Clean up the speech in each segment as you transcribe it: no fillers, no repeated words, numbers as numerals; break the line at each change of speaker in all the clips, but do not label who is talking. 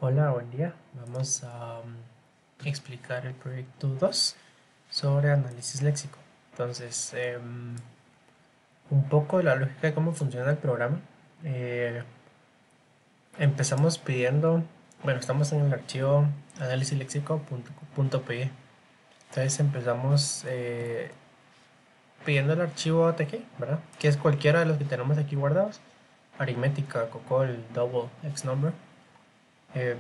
Hola, buen día. Vamos a explicar el proyecto 2 sobre análisis léxico. Entonces, un poco de la lógica de cómo funciona el programa. Eh, Empezamos pidiendo, bueno, estamos en el archivo análisisléxico.py. Entonces empezamos pidiendo el archivo ATG, ¿verdad? Que es cualquiera de los que tenemos aquí guardados. Aritmética, COCOL, double, xnumber. em,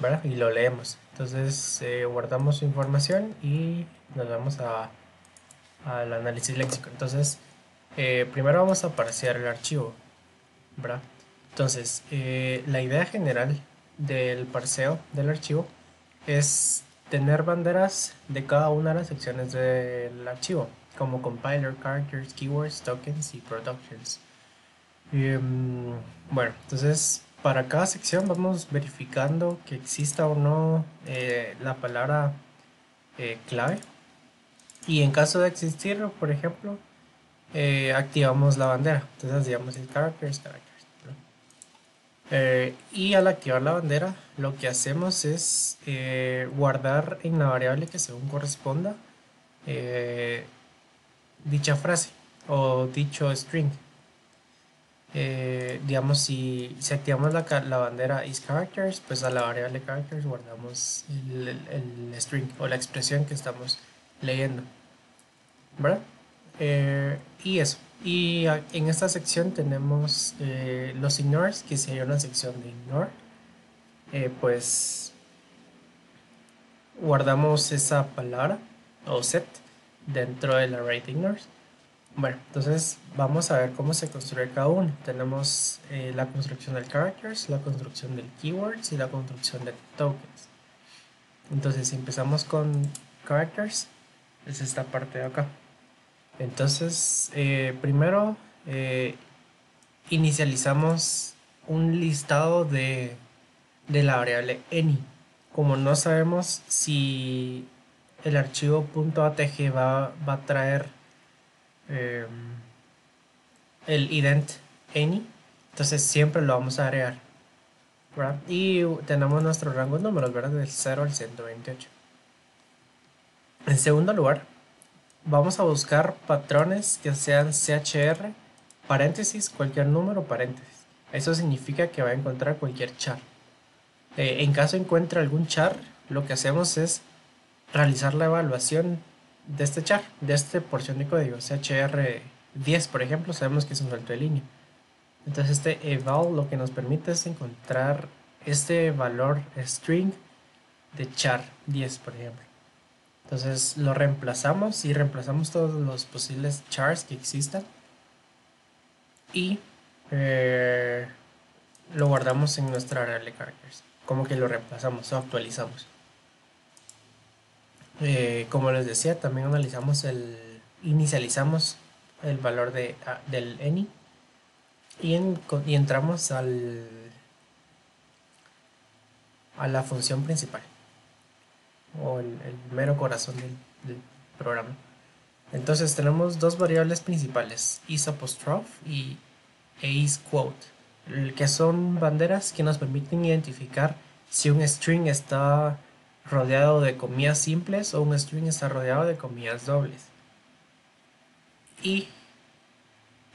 ¿Verdad? Y lo leemos. Entonces guardamos su información y nos vamos al análisis léxico. Entonces, primero vamos a parsear el archivo, ¿verdad? Entonces, la idea general del parseo del archivo es tener banderas de cada una de las secciones del archivo, como compiler, characters, keywords, tokens y productions. Bueno, entonces para cada sección vamos verificando que exista o no la palabra clave, y en caso de existir, por ejemplo, activamos la bandera. Entonces digamos el characters, characters, ¿no? Y al activar la bandera lo que hacemos es guardar en la variable que según corresponda eh, dicha frase o dicho string. Digamos, si activamos la bandera isCharacters, pues a la variable characters guardamos el string o la expresión que estamos leyendo, ¿verdad? Y eso. Y en esta sección tenemos los ignores, que si hay una sección de ignore, pues guardamos esa palabra o set dentro del array de ignores. Bueno, entonces vamos a ver cómo se construye cada uno. Tenemos la construcción del characters, la construcción del keywords y la construcción de tokens. Entonces, si empezamos con characters, es esta parte de acá. Entonces, primero inicializamos un listado de la variable any. Como no sabemos si el archivo .atg va a traer eh, el ident any, entonces siempre lo vamos a agregar, ¿verdad? Y tenemos nuestro rango de números, ¿verdad? Del 0 al 128. En segundo lugar, vamos a buscar patrones que sean chr, paréntesis, cualquier número, paréntesis. Eso significa que va a encontrar cualquier char. En caso encuentre algún char, lo que hacemos es realizar la evaluación de este char, de esta porción de código, chr10, por ejemplo, sabemos que es un salto de línea. Entonces este eval lo que nos permite es encontrar este valor string de char 10, por ejemplo. Entonces lo reemplazamos y reemplazamos todos los posibles chars que existan y eh, lo guardamos en nuestra array de characters. Como que lo reemplazamos o actualizamos. Como les decía, también inicializamos el valor del any y entramos a la función principal o el mero corazón del programa. Entonces tenemos dos variables principales, isApostrophe y isQuote, que son banderas que nos permiten identificar si un string está rodeado de comillas simples o un string está rodeado de comillas dobles. Y,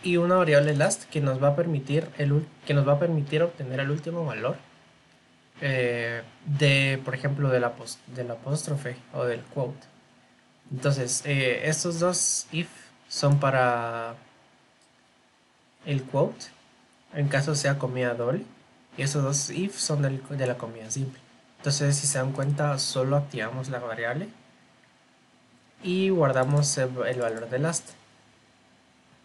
y una variable last que nos va a permitir obtener el último valor por ejemplo, del apóstrofe o del quote. Entonces, estos dos if son para el quote, en caso sea comida doble, y esos dos if son de la comida simple. Entonces, si se dan cuenta, solo activamos la variable y guardamos el valor de last.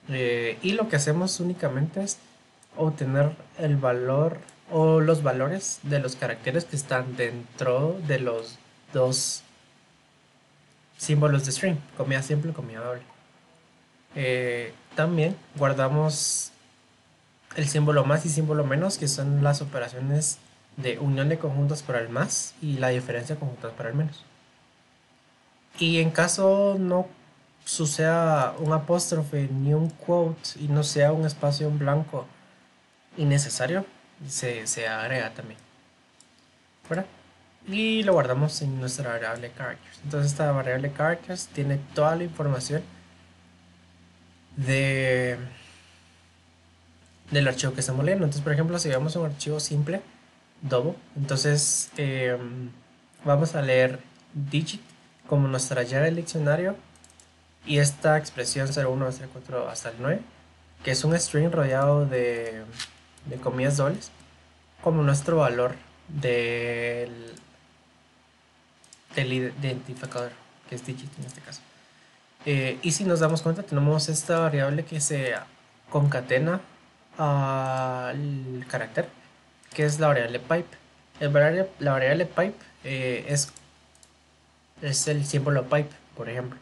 Y lo que hacemos únicamente es obtener el valor o los valores de los caracteres que están dentro de los dos símbolos de string, comida simple y comida doble. También guardamos el símbolo más y símbolo menos, que son las operaciones de unión de conjuntos para el más y la diferencia de conjuntos para el menos. Y en caso no suceda un apóstrofe ni un quote y no sea un espacio en blanco innecesario, se agrega también. ¿verdad? Y lo guardamos en nuestra variable characters. Entonces esta variable characters tiene toda la información de, del archivo que estamos leyendo. Entonces, por ejemplo, si vemos un archivo simple, double, entonces vamos a leer digit como nuestra llave del diccionario y esta expresión 01, 04 hasta el 9, que es un string rodeado de comillas dobles, como nuestro valor del identificador, que es digit en este caso. Y si nos damos cuenta, tenemos esta variable que se concatena al carácter, que es la variable pipe. La variable pipe es el símbolo pipe, por ejemplo,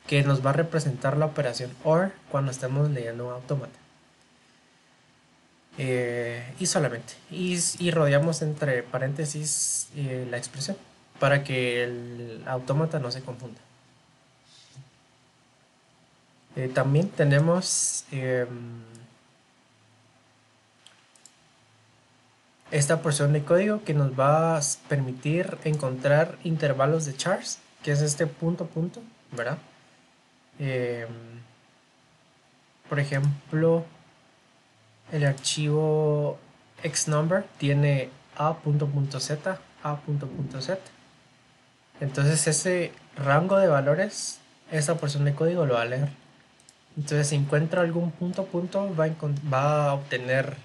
que nos va a representar la operación OR cuando estemos leyendo un autómata. Y solamente. Y rodeamos entre paréntesis la expresión para que el autómata no se confunda. También tenemos esta porción de código que nos va a permitir encontrar intervalos de chars, que es este punto punto, ¿verdad? Em, por ejemplo, el archivo xnumber tiene a.z, a.z. Entonces ese rango de valores, esa porción de código lo va a leer. Entonces si encuentra algún punto punto, va a obtener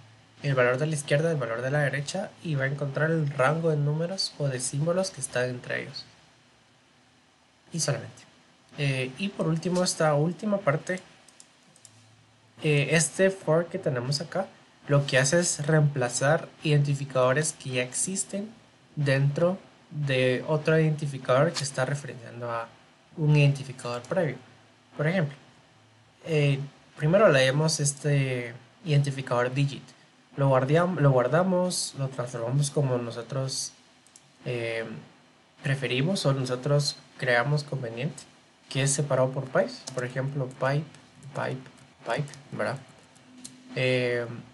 el valor de la izquierda, el valor de la derecha y va a encontrar el rango de números o de símbolos que están entre ellos. Y solamente. Y por último, esta última parte, este for que tenemos acá, lo que hace es reemplazar identificadores que ya existen dentro de otro identificador que está referenciando a un identificador previo. Por ejemplo, primero leemos este identificador digit. Lo guardamos, lo transformamos como nosotros eh, preferimos o nosotros creamos conveniente, que es separado por pipes. Por ejemplo, pipe, pipe, pipe, ¿verdad?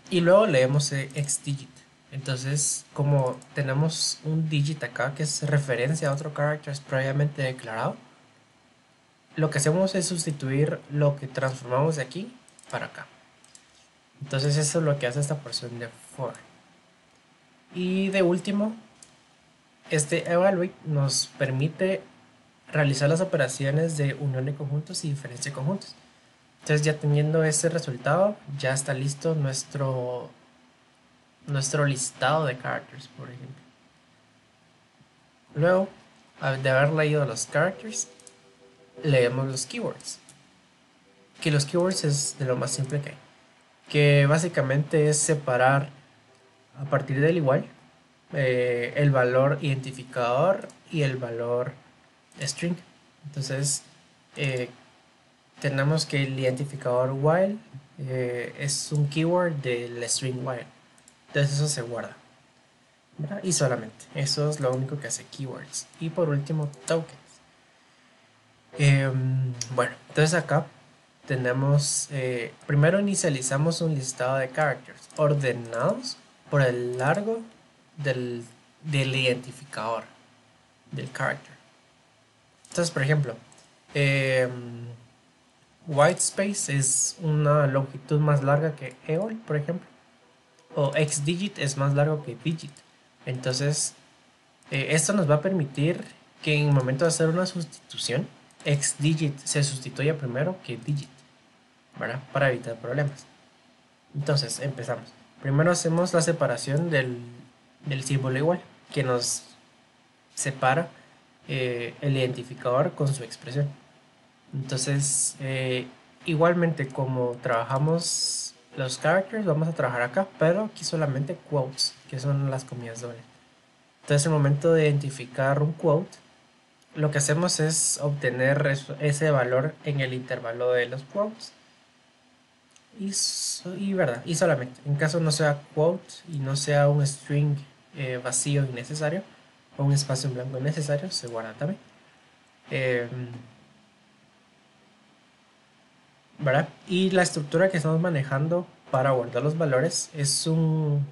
Y luego leemos xdigit. Entonces, como tenemos un digit acá que es referencia a otro carácter previamente declarado, lo que hacemos es sustituir lo que transformamos de aquí para acá. Entonces eso es lo que hace esta porción de for. Y de último, este evaluate nos permite realizar las operaciones de unión de conjuntos y diferencia de conjuntos. Entonces ya teniendo ese resultado, ya está listo nuestro listado de characters, por ejemplo. Luego de haber leído los characters, leemos los keywords. Que los keywords es de lo más simple que hay. Que básicamente es separar a partir del igual el valor identificador y el valor string. Entonces tenemos que el identificador while es un keyword del string while. Entonces eso se guarda, ¿verdad? Y solamente eso es lo único que hace keywords. Y por último tokens. Bueno, entonces acá tenemos primero inicializamos un listado de characters ordenados por el largo del identificador del character. Entonces, por ejemplo, whitespace es una longitud más larga que eol, por ejemplo, o xdigit es más largo que digit. Entonces, esto nos va a permitir que en el momento de hacer una sustitución, xdigit se sustituya primero que digit, ¿verdad? Para evitar problemas. Entonces, empezamos. Primero hacemos la separación del símbolo igual, que nos separa el identificador con su expresión. Entonces, igualmente como trabajamos los characters, vamos a trabajar acá, pero aquí solamente quotes, que son las comillas dobles. Entonces, en el momento de identificar un quote, lo que hacemos es obtener ese valor en el intervalo de los quotes. ¿Verdad? Y solamente, en caso no sea quote y no sea un string vacío innecesario o un espacio en blanco innecesario, se guarda también. ¿Verdad? Y la estructura que estamos manejando para guardar los valores es un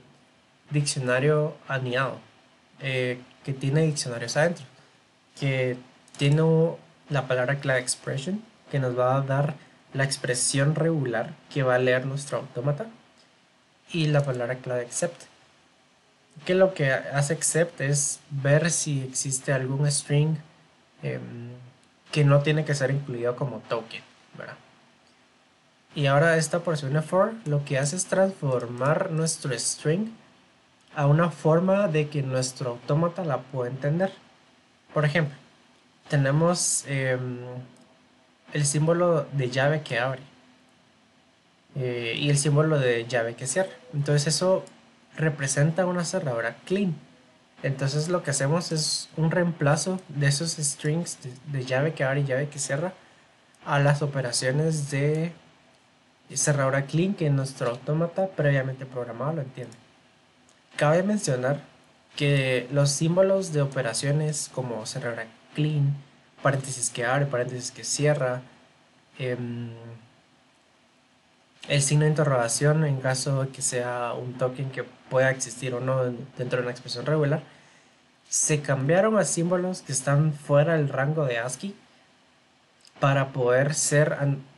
diccionario aniado. que tiene diccionarios adentro, que tiene la palabra clave expression, que nos va a dar la expresión regular que va a leer nuestro autómata, y la palabra clave except, que lo que hace except es ver si existe algún string em, que no tiene que ser incluido como token, ¿verdad? Y ahora esta porción de for lo que hace es transformar nuestro string a una forma de que nuestro autómata la pueda entender. Por ejemplo, tenemos el símbolo de llave que abre y el símbolo de llave que cierra. Entonces eso representa una cerradura clean. Entonces lo que hacemos es un reemplazo de esos strings de llave que abre y llave que cierra a las operaciones de cerradura clean que nuestro autómata previamente programado lo entiende. Cabe mencionar que los símbolos de operaciones como cerradura clean, paréntesis que abre, paréntesis que cierra, em, el signo de interrogación en caso de que sea un token que pueda existir o no dentro de una expresión regular, se cambiaron a símbolos que están fuera del rango de ASCII para poder ser,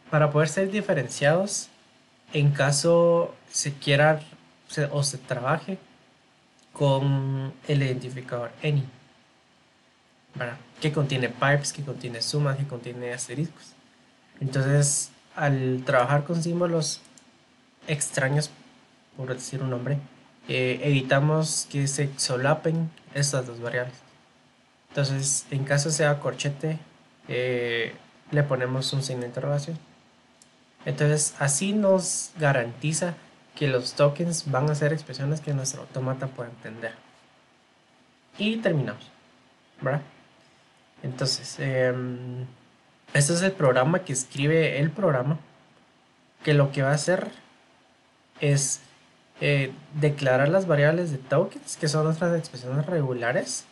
para poder ser diferenciados en caso se quiera o se trabaje con el identificador any, ¿verdad? Que contiene pipes, que contiene sumas, que contiene asteriscos. Entonces, al trabajar con símbolos extraños, por decir un nombre, evitamos que se solapen estas dos variables. Entonces, en caso sea corchete, le ponemos un signo de interrogación. Entonces, así nos garantiza que los tokens van a ser expresiones que nuestro autómata pueda entender. Y terminamos, ¿verdad? Entonces, este es el programa que escribe el programa, que lo que va a hacer es declarar las variables de tokens, que son nuestras expresiones regulares,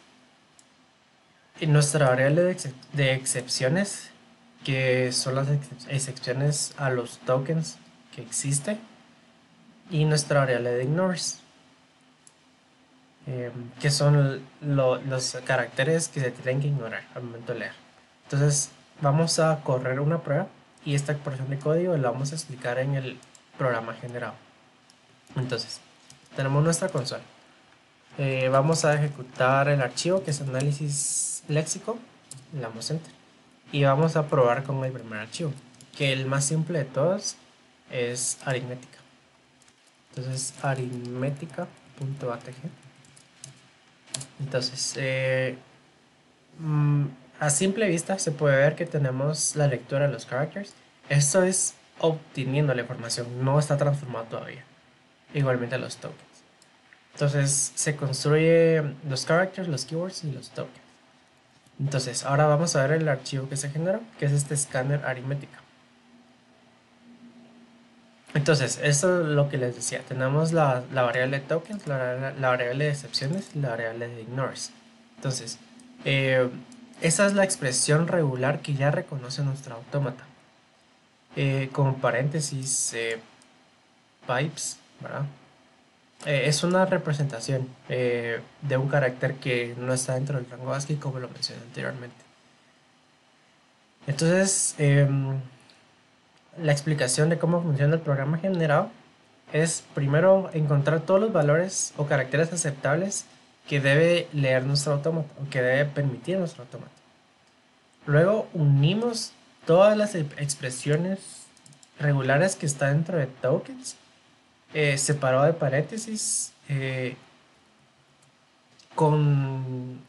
y nuestra variable de excepciones, que son las excepciones a los tokens que existe, y nuestra variable de ignores, que son los caracteres que se tienen que ignorar al momento de leer. Entonces vamos a correr una prueba y esta porción de código la vamos a explicar en el programa generado. Entonces tenemos nuestra consola. Vamos a ejecutar el archivo que es análisis léxico, le damos enter y vamos a probar con el primer archivo, que el más simple de todos es aritmética. Entonces aritmética.atg. Entonces a simple vista se puede ver que tenemos la lectura de los characters. Esto es obteniendo la información, no está transformado todavía. Igualmente los tokens. Entonces se construye los characters, los keywords y los tokens. Entonces ahora vamos a ver el archivo que se generó, que es este scanner aritmética. Entonces, esto es lo que les decía. Tenemos la variable de tokens, la variable de excepciones y la variable de ignores. Entonces, esa es la expresión regular que ya reconoce nuestro autómata. Como paréntesis, pipes, ¿verdad? Es una representación de un carácter que no está dentro del rango ASCII, como lo mencioné anteriormente. Entonces, la explicación de cómo funciona el programa generado es primero encontrar todos los valores o caracteres aceptables que debe leer nuestro autómata o que debe permitir nuestro autómata. Luego unimos todas las expresiones regulares que están dentro de tokens, separado de paréntesis, con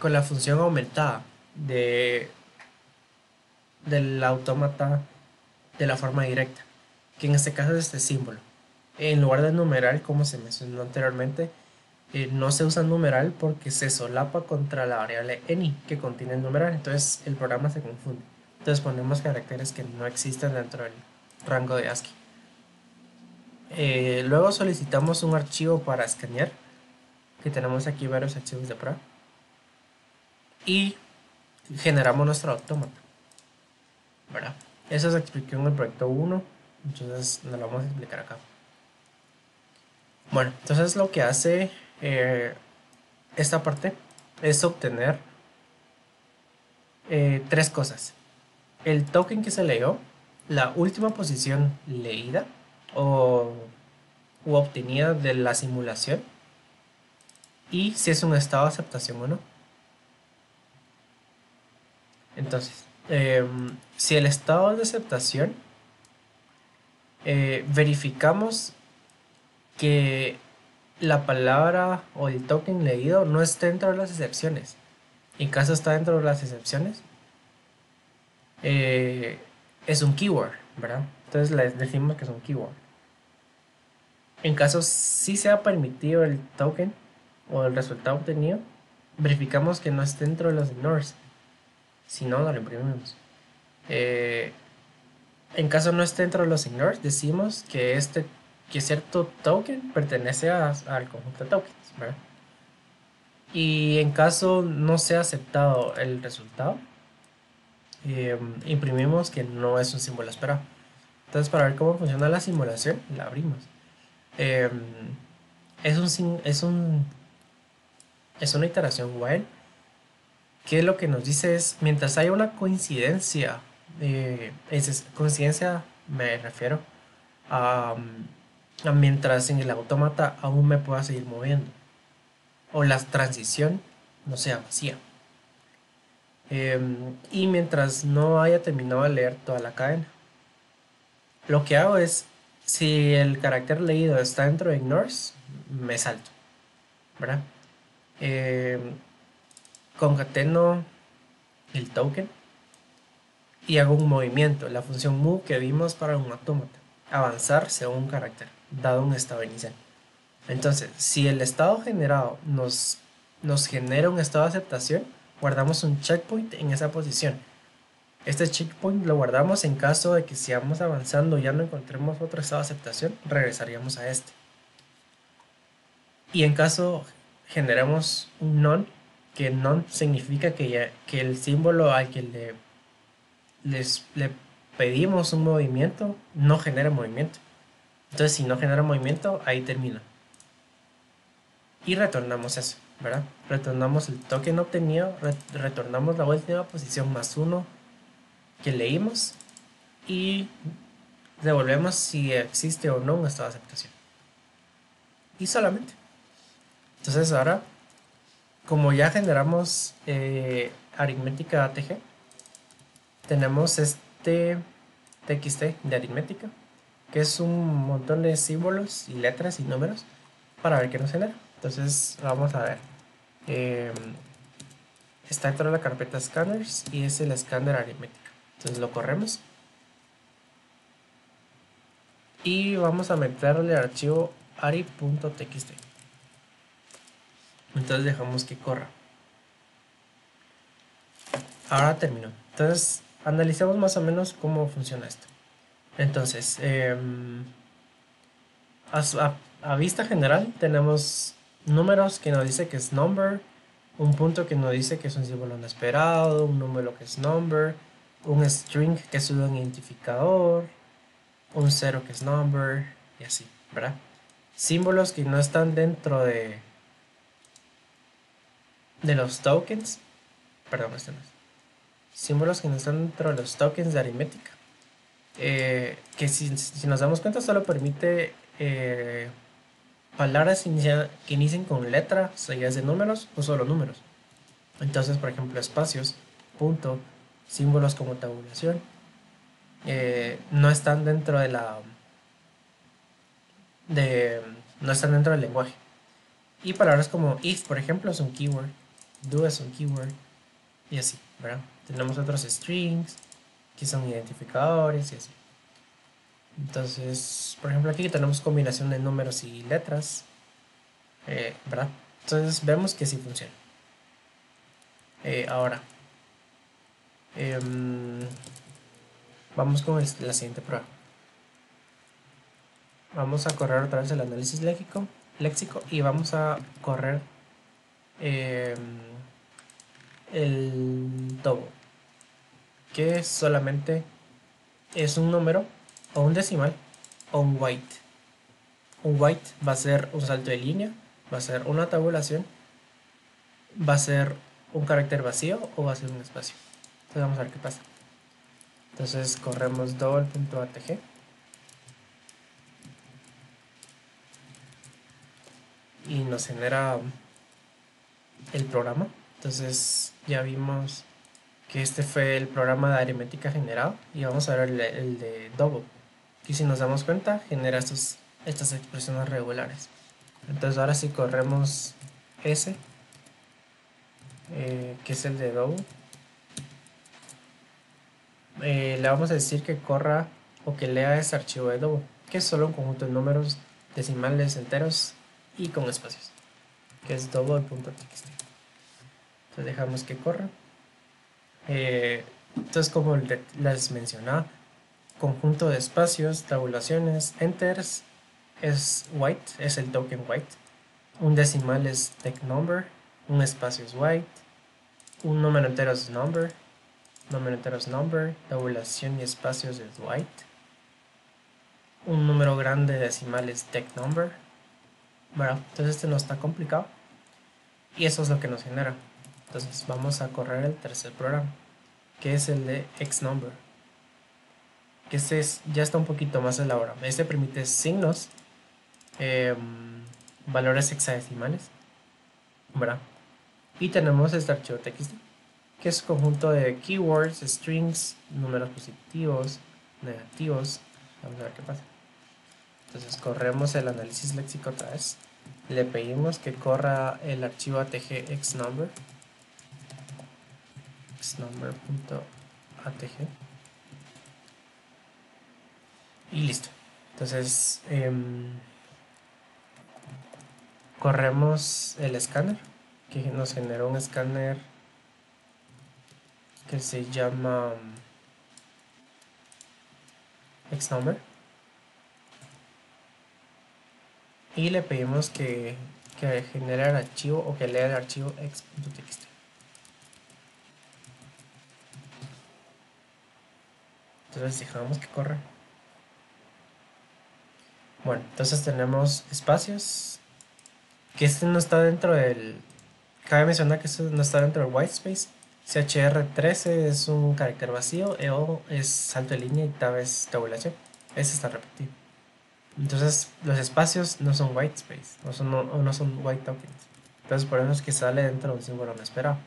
la función aumentada del autómata de la forma directa, que en este caso es este símbolo. En lugar de numeral, como se mencionó anteriormente, no se usa numeral porque se solapa contra la variable any que contiene el numeral, entonces el programa se confunde. Entonces ponemos caracteres que no existen dentro del rango de ASCII. Luego solicitamos un archivo para escanear, que tenemos aquí varios archivos de prueba, y generamos nuestro autómata, ¿verdad? Eso se explicó en el proyecto 1, entonces nos lo vamos a explicar acá. Bueno, entonces lo que hace esta parte es obtener tres cosas. El token que se leyó, la última posición leída o u obtenida de la simulación y si es un estado de aceptación o no. Entonces, si el estado de aceptación, verificamos que la palabra o el token leído no está dentro de las excepciones. En caso está dentro de las excepciones, eh, es un keyword, ¿verdad? Entonces le decimos que es un keyword. En caso sí sea permitido el token o el resultado obtenido, verificamos que no esté dentro de los ignores. Si no, no lo imprimimos. Eh, en caso no esté dentro de los ignores, decimos que cierto token pertenece al conjunto de tokens, ¿verdad? Y en caso no sea aceptado el resultado, imprimimos que no es un símbolo esperado. Entonces, para ver cómo funciona la simulación, la abrimos. Eh, es una iteración while que lo que nos dice es, mientras haya una coincidencia, coincidencia me refiero a mientras en el autómata aún me pueda seguir moviendo, o la transición no sea vacía. Y mientras no haya terminado de leer toda la cadena. Lo que hago es, si el carácter leído está dentro de ignores, me salto, ¿verdad? Em, Concateno el token y hago un movimiento, la función move que vimos para un autómata, avanzar según un carácter, dado un estado inicial. Entonces, si el estado generado nos genera un estado de aceptación, guardamos un checkpoint en esa posición. Este checkpoint lo guardamos en caso de que sigamos avanzando y ya no encontremos otro estado de aceptación, regresaríamos a este. Y en caso generamos un none, que none significa que el símbolo al que le pedimos un movimiento no genera movimiento. Entonces, si no genera movimiento, ahí termina. Y retornamos eso, ¿verdad? Retornamos el token obtenido, retornamos la última posición más uno que leímos y devolvemos si existe o no un estado de aceptación. Y solamente. Entonces ahora, como ya generamos aritmética ATG, tenemos este TXT de aritmética, que es un montón de símbolos y letras y números para ver qué nos genera. Entonces vamos a ver. Eh, Está dentro de la carpeta scanners y es el escáner aritmética. Entonces lo corremos y vamos a meterle el archivo ari.txt. Entonces dejamos que corra. Ahora terminó. Entonces analicemos más o menos cómo funciona esto. Entonces, a vista general tenemos números que nos dice que es number, un punto que nos dice que es un símbolo no esperado, un número que es number, un string que es un identificador, un 0 que es number y así, ¿verdad? Símbolos que no están dentro de los tokens, perdón, este no es. Símbolos que no están dentro de los tokens de aritmética, que si nos damos cuenta solo permite palabras que inicien con letra seguidas de números o solo números. Entonces, por ejemplo, espacios, punto, símbolos como tabulación, no están dentro no están dentro del lenguaje. Y palabras como if, por ejemplo, es un keyword, do es un keyword y así, ¿verdad? Tenemos otros strings que son identificadores y así. Entonces, por ejemplo, aquí tenemos combinación de números y letras, ¿verdad? Entonces vemos que sí funciona. Ahora, vamos con la siguiente prueba. Vamos a correr otra vez el análisis léxico y vamos a correr el tobo, que solamente es un número o un decimal o un white. Un white va a ser un salto de línea, va a ser una tabulación va a ser un carácter vacío o va a ser un espacio. Entonces vamos a ver qué pasa. Entonces corremos double.atg y nos genera el programa. Entonces ya vimos que este fue el programa de aritmética generado y vamos a ver el de double. Y si nos damos cuenta, genera estas expresiones regulares. Entonces ahora si corremos ese, que es el de double, le vamos a decir que corra o que lea este archivo de double, que es solo un conjunto de números decimales enteros y con espacios, que es double.txt. Entonces dejamos que corra. Entonces, como les mencionaba, conjunto de espacios, tabulaciones, enters es white, es el token white. Un decimal es tech number, un espacio es white, un número entero es number, tabulación y espacios es white, un número grande decimal es tech number. Bueno, entonces este no está complicado y eso es lo que nos genera. Entonces vamos a correr el tercer programa, que es el de xnumber, que este ya está un poquito más elaborado. Este permite signos, valores hexadecimales, ¿verdad? Y tenemos este archivo txt, que es un conjunto de keywords, strings, números positivos, negativos. Vamos a ver qué pasa. Entonces corremos el análisis léxico otra vez. Le pedimos que corra el archivo atg xnumber, xnumber.atg, y listo. Entonces corremos el escáner, que nos generó un escáner que se llama xnumber, y le pedimos que genere el archivo o que lea el archivo x.txt. Entonces dejamos que corra. Bueno, entonces tenemos espacios, que este no está dentro del... Cabe mencionar que este no está dentro del whitespace. CHR13 es un carácter vacío, EO es salto de línea y tab es tabulación. Ese está repetido. Entonces los espacios no son whitespace, no son white tokens. Entonces por eso es que sale dentro de un símbolo no esperado.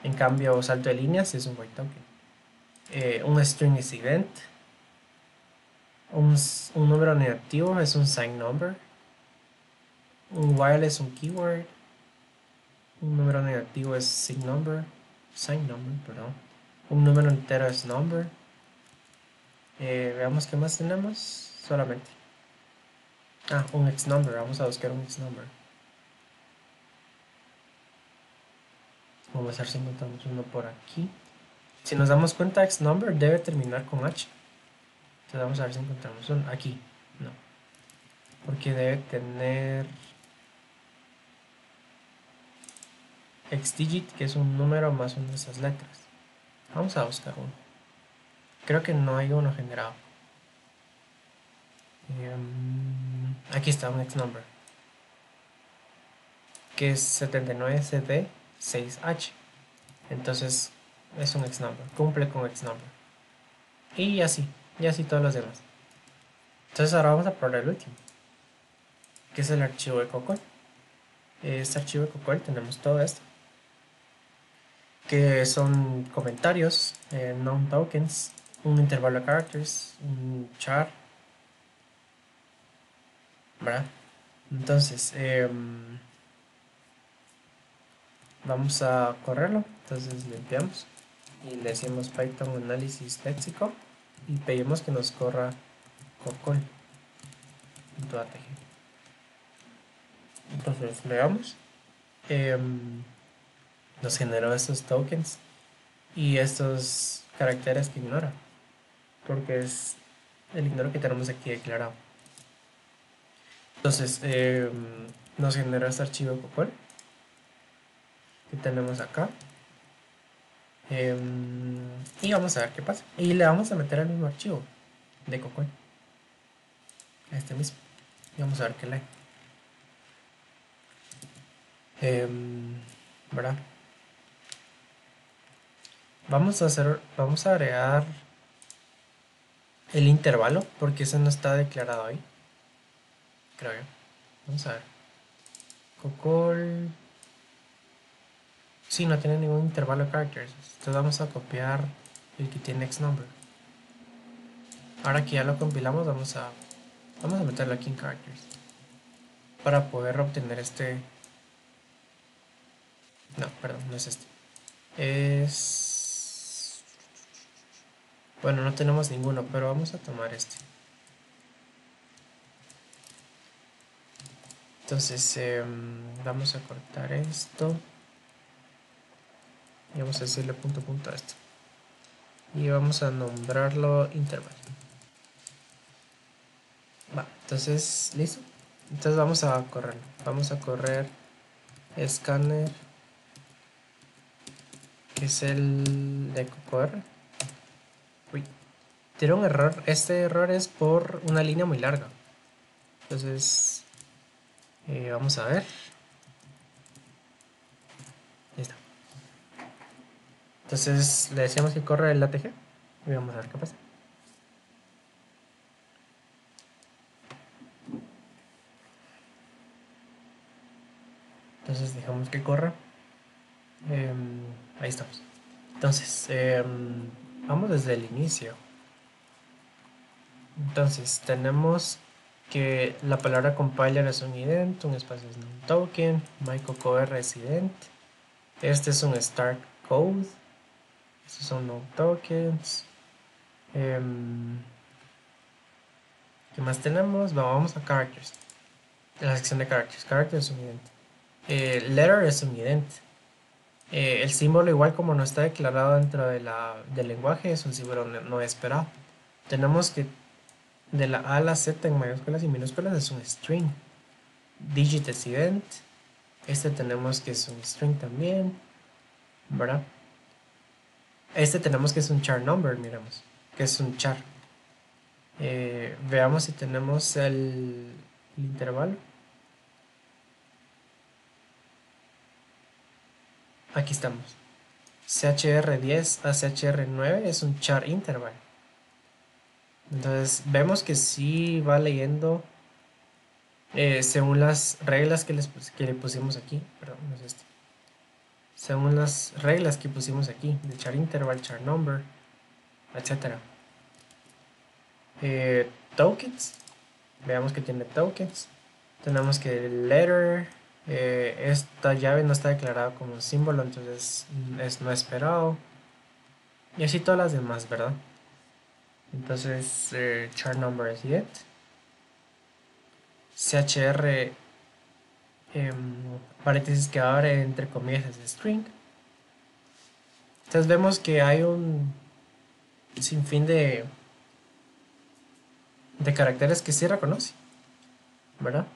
En cambio, salto de líneas es un white token. Un string es event. Un número negativo es un sign number. Un while es un keyword. Un número negativo es sign number, perdón. Un número entero es number. Veamos qué más tenemos. Solamente. Un xnumber. Vamos a buscar un xnumber. Vamos a ver si encontramos uno por aquí. Si nos damos cuenta, xnumber debe terminar con H. Entonces vamos a ver si encontramos uno. Aquí. No. Porque debe tener xdigit, que es un número más una de esas letras. Vamos a buscar uno. Creo que no hay uno generado. Aquí está un xnumber, que es 79CD6H. Entonces es un xnumber, cumple con xnumber. Y así todos los demás. Entonces ahora vamos a probar el último, que es el archivo de Cocol. Este archivo de Cocol tenemos todo esto, que son comentarios, non tokens, un intervalo de characters, un char, ¿verdad? Entonces vamos a correrlo. Entonces limpiamos y le decimos python análisis léxico y pedimos que nos corra cocol.atg. Entonces leamos, nos generó estos tokens y estos caracteres que ignora, porque es el ignoro que tenemos aquí declarado. Entonces nos generó este archivo cocol que tenemos acá. Y vamos a ver qué pasa. Y le vamos a meter el mismo archivo de cocol, este mismo. Y vamos a ver qué lee. ¿verdad? Vamos a agregar el intervalo, porque ese no está declarado ahí, creo yo. Vamos a ver. Cocol. Sí, no tiene ningún intervalo de characters. Entonces vamos a copiar el que tiene xNumber. Ahora que ya lo compilamos, vamos a meterlo aquí en characters. Para poder obtener este. No, perdón, no es este. Es. Bueno, no tenemos ninguno, pero vamos a tomar este. Entonces, vamos a cortar esto. Y vamos a decirle punto punto a esto. Y vamos a nombrarlo intervalo. Va, entonces, listo. Entonces vamos a correrlo. Vamos a correr scanner, que es el de CocoR. Uy, tiene un error. Este error es por una línea muy larga. Entonces, vamos a ver. Ahí está. Entonces le decíamos que corre el ATG. Y vamos a ver qué pasa. Entonces dejamos que corra. Ahí estamos. Entonces, vamos desde el inicio. Entonces, tenemos que la palabra compiler es un ident, un espacio es un token, myCocoR es ident, este es un start code, estos son no tokens. ¿Qué más tenemos? Vamos a characters, la sección de characters. Characters es un ident. Letter es un ident. El símbolo, igual como no está declarado dentro del lenguaje, es un símbolo no esperado. Tenemos que de la A a la Z en mayúsculas y minúsculas es un string. Digit es ident. Este tenemos que es un string también, ¿verdad? Este tenemos que es un char number, miramos, que es un char. Veamos si tenemos el intervalo. Aquí estamos. CHR10 a CHR9 es un char interval. Entonces vemos que sí va leyendo según las reglas que le pusimos aquí. Perdón, no es este. Según las reglas que pusimos aquí, de char interval, char number, etc. Tokens, veamos que tiene tokens. Tenemos que letter, esta llave no está declarada como un símbolo, entonces es no esperado. Y así todas las demás, ¿verdad? Entonces, char number es it. CHR, paréntesis que abre entre comillas es string. Entonces vemos que hay un sinfín de caracteres que sí reconoce, ¿verdad?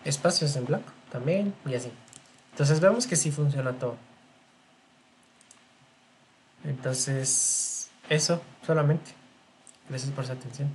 Espacios en blanco también y así. Entonces vemos que sí funciona todo. Entonces, eso solamente. Gracias por su atención.